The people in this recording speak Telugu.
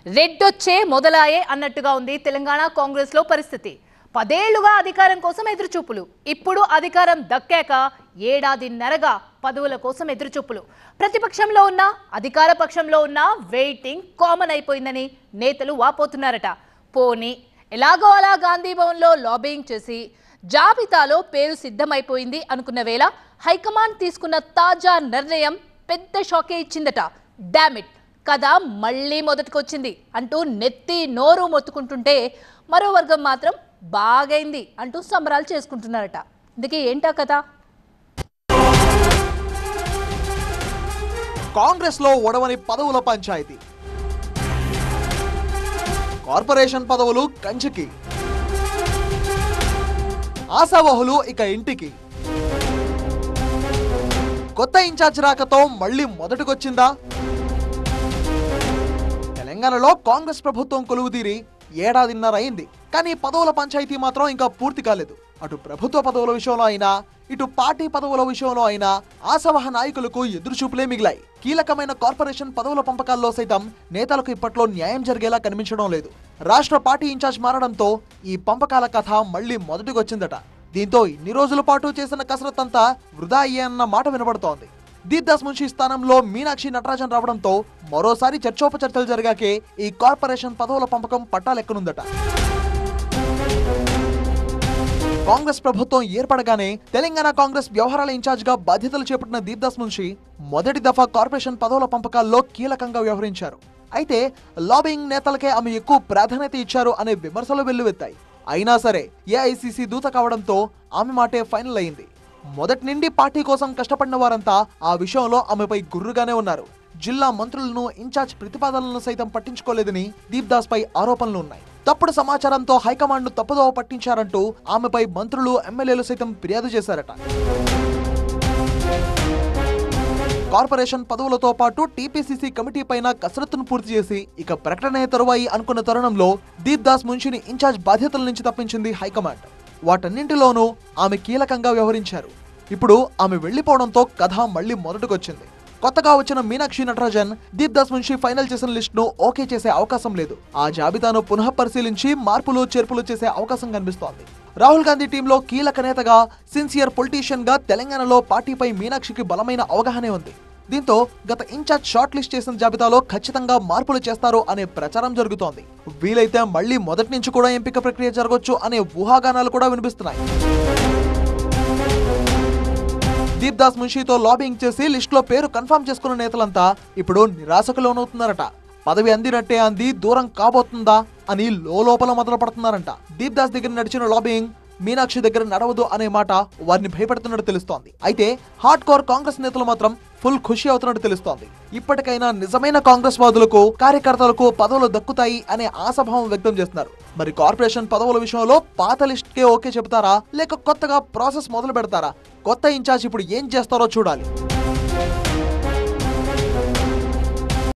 రెడ్డొచ్చే మొదలాయే అన్నట్టుగా ఉంది తెలంగాణ కాంగ్రెస్ లో పరిస్థితి. 10 ఏళ్లుగా అధికారం కోసం ఎదురుచూపులు. ఇప్పుడు అధికారం దక్కాక ఏడాదిన్నరగా పదవుల కోసం ఎదురుచూపులు. ప్రతిపక్షంలో ఉన్న అధికార పక్షంలో ఉన్న వెయిటింగ్ కామన్ అయిపోయిందని నేతలు వాపోతున్నారట. పోనీ ఎలాగో అలా గాంధీ భవన్లో లాబింగ్ చేసి జాబితాలో పేరు సిద్ధమైపోయింది అనుకున్న వేళ హైకమాండ్ తీసుకున్న తాజా నిర్ణయం పెద్ద షాకే ఇచ్చిందట. డామిట్ కథ మళ్ళీ మొదటికొచ్చింది అంటూ నెత్తి నోరు మొత్తుకుంటుంటే మరో వర్గం మాత్రం బాగైంది అంటూ సంబరాలు చేసుకుంటున్నారట. ఇందుకే ఏంటా కథ? కాంగ్రెస్ లో ఒడవని పదవుల పంచాయతీ. కార్పొరేషన్ పదవులు కంచికి, ఆశావహులు ఇక ఇంటికి. కొత్త ఇన్ఛార్జ్ రాకతో మళ్ళీ మొదటికొచ్చిందా? తెలంగాణలో కాంగ్రెస్ ప్రభుత్వం కొలువుదీరి ఏడాదిన్నర అయింది. కానీ పదవుల పంచాయతీ మాత్రం ఇంకా పూర్తి కాలేదు. అటు ప్రభుత్వ పదవుల విషయంలో అయినా ఇటు పార్టీ పదవుల విషయంలో అయినా ఆశావహ నాయకులకు ఎదురుచూపులే మిగిలాయి. కీలకమైన కార్పొరేషన్ పదవుల పంపకాల్లో సైతం నేతలకు ఇప్పట్లో న్యాయం జరిగేలా కనిపించడం లేదు. రాష్ట్ర పార్టీ ఇన్ఛార్జ్ మారడంతో ఈ పంపకాల కథ మళ్లీ మొదటికొచ్చిందట. దీంతో ఇన్ని రోజుల పాటు చేసిన కసరత్తంతా వృధా అయ్యన్న మాట వినబడుతోంది. దీప్దాస్ మున్షి స్థానంలో మీనాక్షి నటరాజన్ రావడంతో మరోసారి చర్చోపచర్చలు జరిగాకే ఈ కార్పొరేషన్ పదవుల పంపకం పట్టాలెక్కనుందట. కాంగ్రెస్ ప్రభుత్వం ఏర్పడగానే తెలంగాణ కాంగ్రెస్ వ్యవహారాల ఇన్ఛార్జ్ గా బాధ్యతలు చేపట్టిన దీప్దాస్ మున్షి మొదటి దఫా కార్పొరేషన్ పదవుల పంపకాల్లో కీలకంగా వ్యవహరించారు. అయితే లాబింగ్ నేతలకే ఆమె ఎక్కువ ప్రాధాన్యత ఇచ్చారు అనే విమర్శలు వెల్లువెత్తాయి. అయినా సరే ఏఐసిసి దూత కావడంతో ఆమె మాటే ఫైనల్ అయింది. మొదటి నుండి పార్టీ కోసం కష్టపడిన వారంతా ఆ విషయంలో ఆమెపై గుర్రుగానే ఉన్నారు. జిల్లా మంత్రులను ఇన్ఛార్జ్ ప్రతిపాదనలను సైతం పట్టించుకోలేదని దీప్దాస్ పై ఆరోపణలు ఉన్నాయి. తప్పుడు సమాచారంతో హైకమాండ్ ను తప్పుదోవ పట్టించారంటూ ఆమెపై మంత్రులు ఎమ్మెల్యేలు సైతం ఫిర్యాదు చేశారట. కార్పొరేషన్ పదవులతో పాటు టీపీసీసీ కమిటీ పైన కసరత్తును పూర్తి చేసి ఇక ప్రకటనే తరువాయి అనుకున్న తరుణంలో దీప్దాస్ మున్షిని ఇన్ఛార్జ్ బాధ్యతల నుంచి తప్పించింది హైకమాండ్. వాటన్నింటిలోనూ ఆమె కీలకంగా వ్యవహరించారు. ఇప్పుడు ఆమె వెళ్లిపోవడంతో కథ మళ్లీ మొదటికొచ్చింది. కొత్తగా వచ్చిన మీనాక్షి నటరాజన్ దీప్దాస్ మున్షి ఫైనల్ చేసిన లిస్ట్ ను ఓకే చేసే అవకాశం లేదు. ఆ జాబితాను పునః పరిశీలించి మార్పులు చేర్పులు చేసే అవకాశం కనిపిస్తోంది. రాహుల్ గాంధీ టీంలో కీలక నేతగా, సిన్సియర్ పొలిటీషియన్ గా తెలంగాణలో పార్టీపై మీనాక్షికి బలమైన అవగాహనే ఉంది. దీంతో గత ఇన్ఛార్జ్ షార్ట్ లిస్ట్ చేసిన జాబితాలో ఖచ్చితంగా మార్పులు చేస్తారు అనే ప్రచారం జరుగుతోంది. వీలైతే మళ్లీ మొదటి నుంచి కూడా ఎంపిక ప్రక్రియ జరగొచ్చు అనే ఊహాగానాలు కూడా వినిపిస్తున్నాయి. దీప్దాస్ మున్షితో లాబింగ్ చేసి లిస్టులో పేరు కన్ఫర్మ్ చేసుకున్న నేతలంతా ఇప్పుడు నిరాశకు లోనవుతున్నారట. పదవి అందినట్టే అంది దూరం కాబోతుందా అని లోపల మొదలు పడుతున్నారంట. దీప్దాస్ దగ్గర నడిచిన లాబింగ్ మీనాక్షి దగ్గర నడవదు అనే మాట వారిని భయపెడుతున్నట్టు తెలుస్తోంది. అయితే హార్డ్ కోర్ కాంగ్రెస్ నేతలు మాత్రం ఫుల్ ఖుషి అవుతున్నట్టు తెలుస్తోంది. ఇప్పటికైనా నిజమైన కాంగ్రెస్ వాదులకు, కార్యకర్తలకు పదవులు దక్కుతాయి అనే ఆశాభావం వ్యక్తం చేస్తున్నారు. మరి కార్పొరేషన్ పదవుల విషయంలో పాత లిస్ట్ కే ఓకే చెబుతారా, లేక కొత్తగా ప్రాసెస్ మొదలు పెడతారా? కొత్త ఇన్ఛార్జ్ ఇప్పుడు ఏం చేస్తారో చూడాలి.